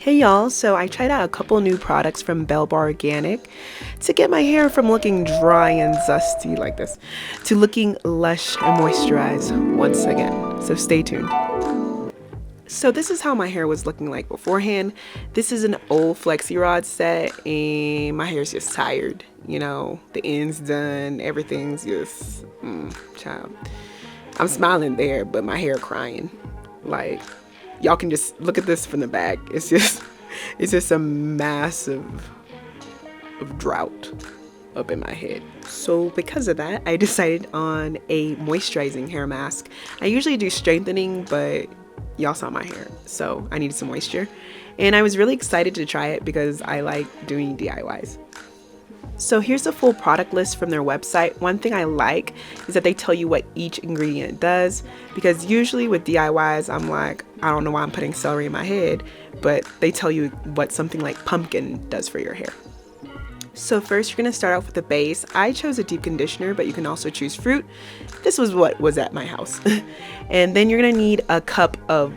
Hey y'all, so I tried out a couple new products from Belle Bar Organic to get my hair from looking dry and dusty like this to looking lush and moisturized once again. So stay tuned. So this is how my hair was looking like beforehand. This is an old flexi rod set and my hair's just tired. You know, the end's done, everything's just, child. I'm smiling there, but my hair crying. Like, y'all can just look at this from the back. It's just a massive drought up in my head. So because of that, I decided on a moisturizing hair mask. I usually do strengthening, but y'all saw my hair, so I needed some moisture. And I was really excited to try it because I like doing DIYs. So here's the full product list from their website. One thing I like is that they tell you what each ingredient does, because usually with DIYs, I'm like, I don't know why I'm putting celery in my head, but they tell you what something like pumpkin does for your hair. So first you're gonna start off with the base. I chose a deep conditioner, but you can also choose fruit. This was what was at my house. And then you're gonna need a cup of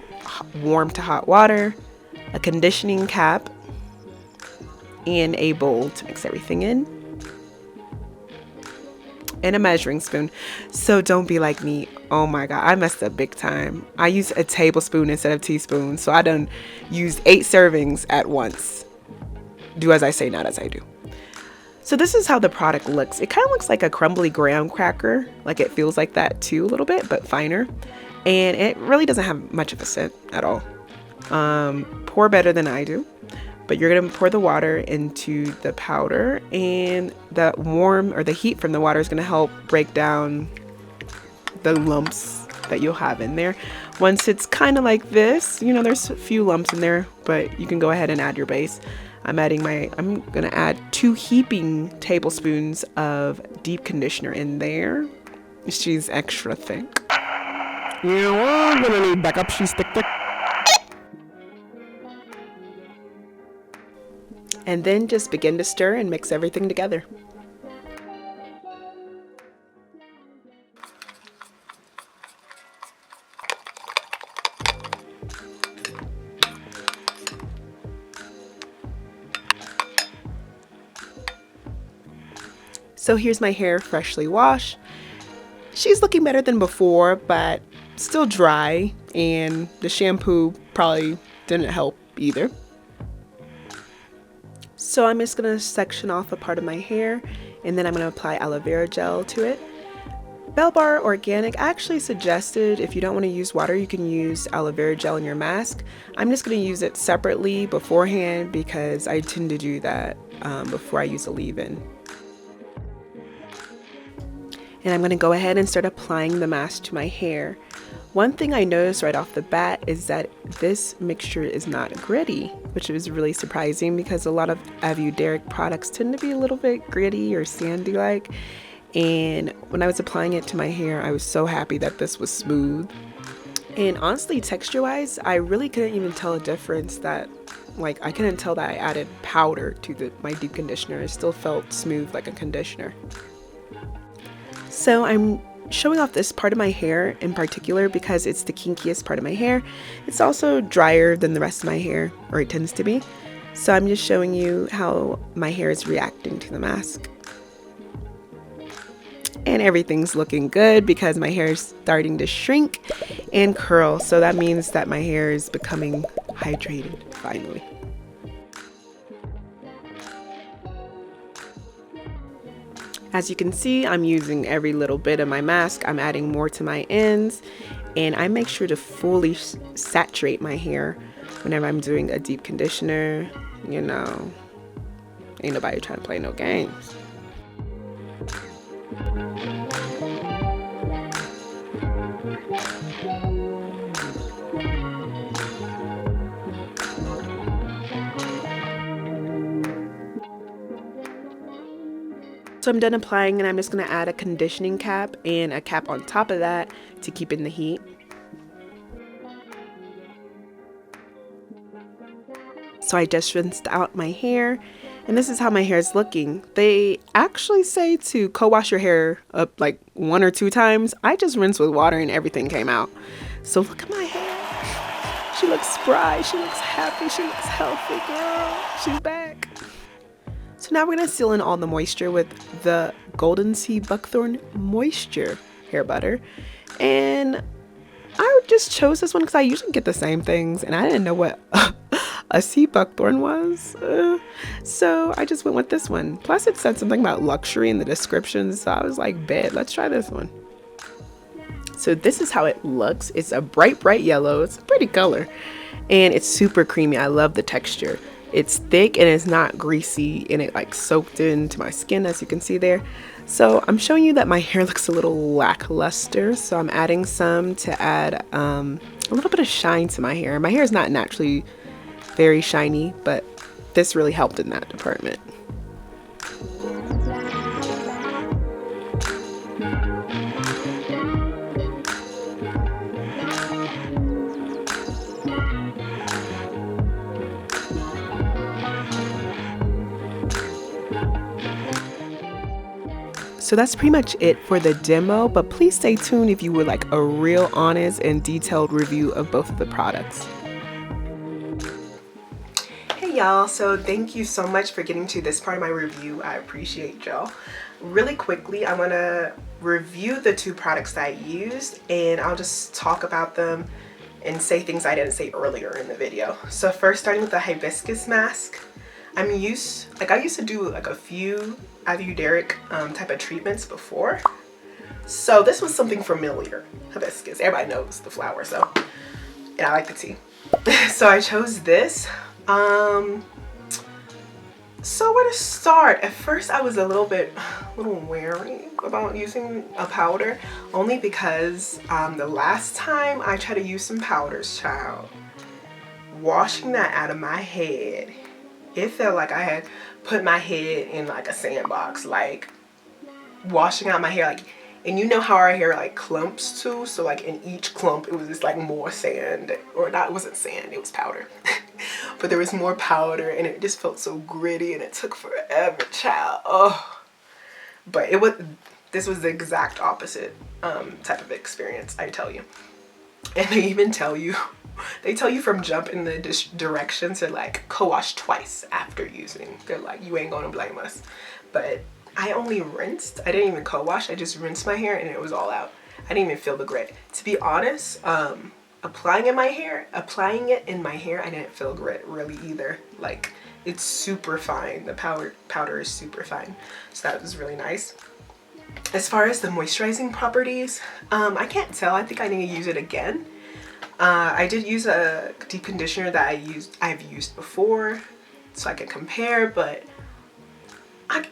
warm to hot water, a conditioning cap, and a bowl to mix everything in, and a measuring spoon. So don't be like me. Oh my god, I messed up big time. I used a tablespoon instead of teaspoon, so I done used 8 servings at once. Do as I say, not as I do. So this is how the product looks. It kind of looks like a crumbly graham cracker, like it feels like that too a little bit, but finer, and it really doesn't have much of a scent at all. Pour better than I do. But you're going to pour the water into the powder, and the warm or the heat from the water is going to help break down the lumps that you'll have in there. Once it's kind of like this, you know, there's a few lumps in there, but you can go ahead and add your base. I'm going to add 2 heaping tablespoons of deep conditioner in there. She's extra thick. Yeah, I'm going to need backup. She's thick. And then just begin to stir and mix everything together. So here's my hair freshly washed. She's looking better than before, but still dry, and the shampoo probably didn't help either. So I'm just going to section off a part of my hair, and then I'm going to apply aloe vera gel to it. Belle Bar Organic actually suggested if you don't want to use water, you can use aloe vera gel in your mask. I'm just going to use it separately beforehand because I tend to do that before I use a leave-in. And I'm going to go ahead and start applying the mask to my hair. One thing I noticed right off the bat is that this mixture is not gritty, which was really surprising because a lot of Ayurvedic products tend to be a little bit gritty or sandy-like. And when I was applying it to my hair, I was so happy that this was smooth. And honestly, texture-wise, I really couldn't even tell a difference that, I couldn't tell that I added powder to my deep conditioner. It still felt smooth like a conditioner. So I'm showing off this part of my hair in particular because it's the kinkiest part of my hair. It's also drier than the rest of my hair, or it tends to be. So I'm just showing you how my hair is reacting to the mask. And everything's looking good because my hair is starting to shrink and curl. So that means that my hair is becoming hydrated finally. As you can see, I'm using every little bit of my mask. I'm adding more to my ends, and I make sure to fully saturate my hair whenever I'm doing a deep conditioner. You know, ain't nobody trying to play no games. So I'm done applying, and I'm just going to add a conditioning cap and a cap on top of that to keep in the heat. So I just rinsed out my hair, and this is how my hair is looking. They actually say to co-wash your hair up like 1 or 2 times. I just rinsed with water and everything came out. So look at my hair. She looks spry, she looks happy, she looks healthy, girl. She's back. So now we're gonna seal in all the moisture with the Golden Sea Buckthorn Moisture hair butter. And I just chose this one because I usually get the same things and I didn't know what a sea buckthorn was. So I just went with this one. Plus it said something about luxury in the description, so I was like, bet, let's try this one. So this is how it looks. It's a bright yellow. It's a pretty color. And it's super creamy. I love the texture. It's thick and it's not greasy, and it like soaked into my skin, as you can see there. So I'm showing you that my hair looks a little lackluster, so I'm adding some to add a little bit of shine to my hair. My hair is not naturally very shiny, but this really helped in that department. So that's pretty much it for the demo, but please stay tuned if you would like a real honest and detailed review of both of the products. Hey y'all, so thank you so much for getting to this part of my review. I appreciate y'all. Really quickly, I want to review the two products that I used, and I'll just talk about them and say things I didn't say earlier in the video. So first, starting with the Hibiscus mask. I used to do like a few Ayurvedic type of treatments before. So this was something familiar. Hibiscus, everybody knows the flower, so, and I like the tea. So I chose this. So where to start? At first I was a little wary about using a powder, only because the last time I tried to use some powders, child, washing that out of my head, it felt like I had put my head in like a sandbox, like washing out my hair, like, and you know how our hair like clumps too, so like in each clump it was just like more sand, or not, it wasn't sand, it was powder. But there was more powder and it just felt so gritty and it took forever, child. Oh, but this was the exact opposite type of experience, I tell you. And they even tell you, they tell you from jump in the direction to like co-wash twice after using. They're like, you ain't gonna blame us. But I only rinsed. I didn't even co-wash. I just rinsed my hair and it was all out. I didn't even feel the grit. To be honest, applying it in my hair, I didn't feel grit really either. Like, it's super fine. The powder is super fine. So that was really nice. As far as the moisturizing properties, I can't tell. I think I need to use it again. I did use a deep conditioner that I've used before, so I can compare, but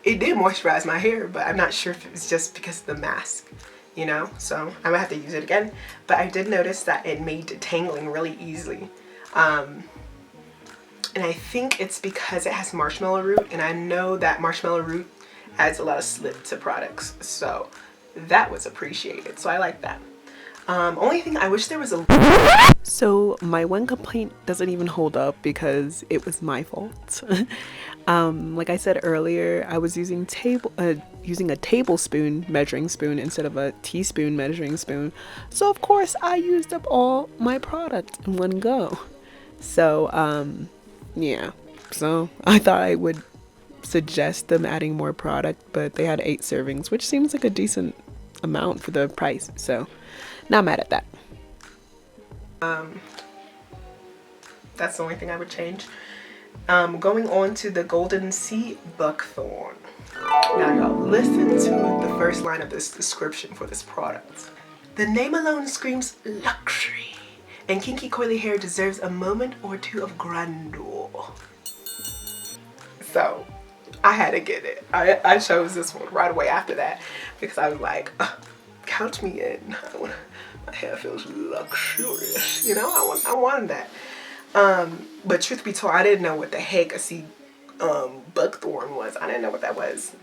it did moisturize my hair, but I'm not sure if it was just because of the mask, you know? So I'm gonna have to use it again. But I did notice that it made detangling really easily. And I think it's because it has marshmallow root, and I know that marshmallow root adds a lot of slip to products, so that was appreciated. So I like that. Only thing I wish there was a... So my one complaint doesn't even hold up because it was my fault. Like I said earlier, I was using a tablespoon measuring spoon instead of a teaspoon measuring spoon. So of course I used up all my product in one go. So yeah, so I thought I would suggest them adding more product, but they had 8 servings, which seems like a decent amount for the price. So not mad at that. That's the only thing I would change. Going on to the Golden Sea Buckthorn. Now y'all, listen to the first line of this description for this product. The name alone screams luxury, and kinky coily hair deserves a moment or two of grandeur. So I had to get it. I chose this one right away after that because I was like, count me in. My hair feels luxurious, you know. I wanted that. But truth be told, I didn't know what the heck a sea buckthorn was. I didn't know what that was.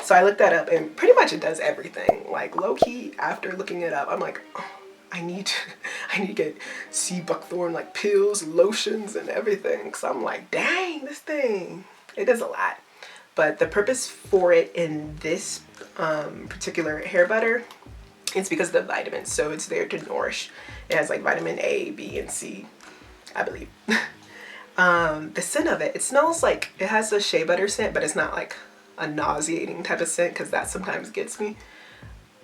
So I looked that up, and pretty much it does everything. Like, low key, after looking it up, I'm like, oh, I need to get sea buckthorn like pills, lotions, and everything. So I'm like, dang, this thing, it does a lot. But the purpose for it in this particular hair butter It's because of the vitamins. So it's there to nourish. It has like vitamin A, B, and C, I believe. The scent of it smells like, it has a shea butter scent, but it's not like a nauseating type of scent, because that sometimes gets me.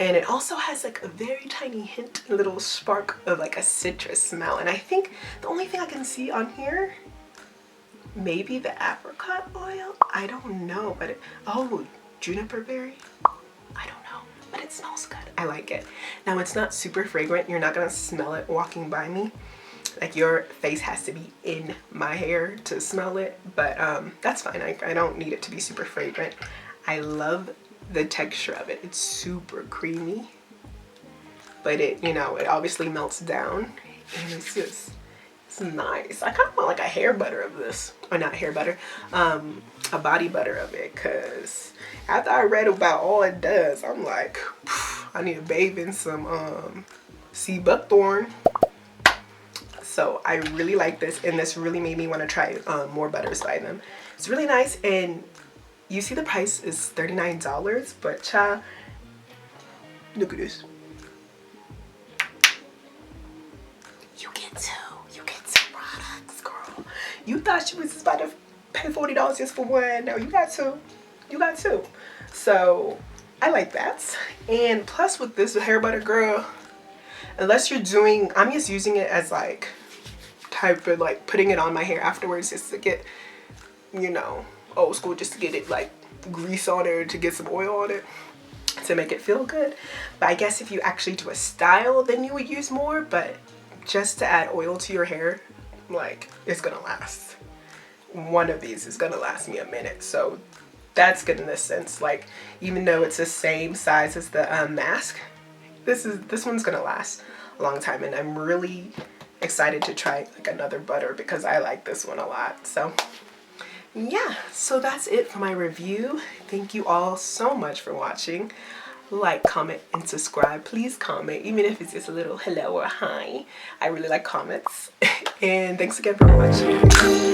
And it also has like a very tiny hint, a little spark of like a citrus smell. And I think the only thing I can see on here, maybe the apricot oil. I don't know, but oh, juniper berry. I don't know, but it smells good. I like it. Now it's not super fragrant. You're not gonna smell it walking by me. Like your face has to be in my hair to smell it, but that's fine. I don't need it to be super fragrant. I love the texture of it. It's super creamy, but it, you know, it obviously melts down, and it's just, it's nice. I kind of want like a hair butter of this, or not hair butter, a body butter of it, because after I read about all it does, I'm like, I need to bathe in some sea buckthorn. So I really like this, and this really made me want to try more butters by them. It's really nice, and you see the price is $39, but child, look at this. You get two products, girl. You thought she was about to pay $40 just for one. No, you got two. You got two. So I like that. And plus with this hair butter, girl, unless you're doing, I'm just using it as like type of like putting it on my hair afterwards, just to get, you know, old school, just to get it like grease on it, to get some oil on it to make it feel good. But I guess if you actually do a style, then you would use more, but just to add oil to your hair, like, it's gonna last. One of these is gonna last me a minute, so that's good in this sense. Like, even though it's the same size as the mask, this one's gonna last a long time, and I'm really excited to try like another butter because I like this one a lot. So yeah, so that's it for my review. Thank you all so much for watching. Like, comment, and subscribe. Please comment, even if it's just a little hello or hi. I really like comments. And thanks again for watching.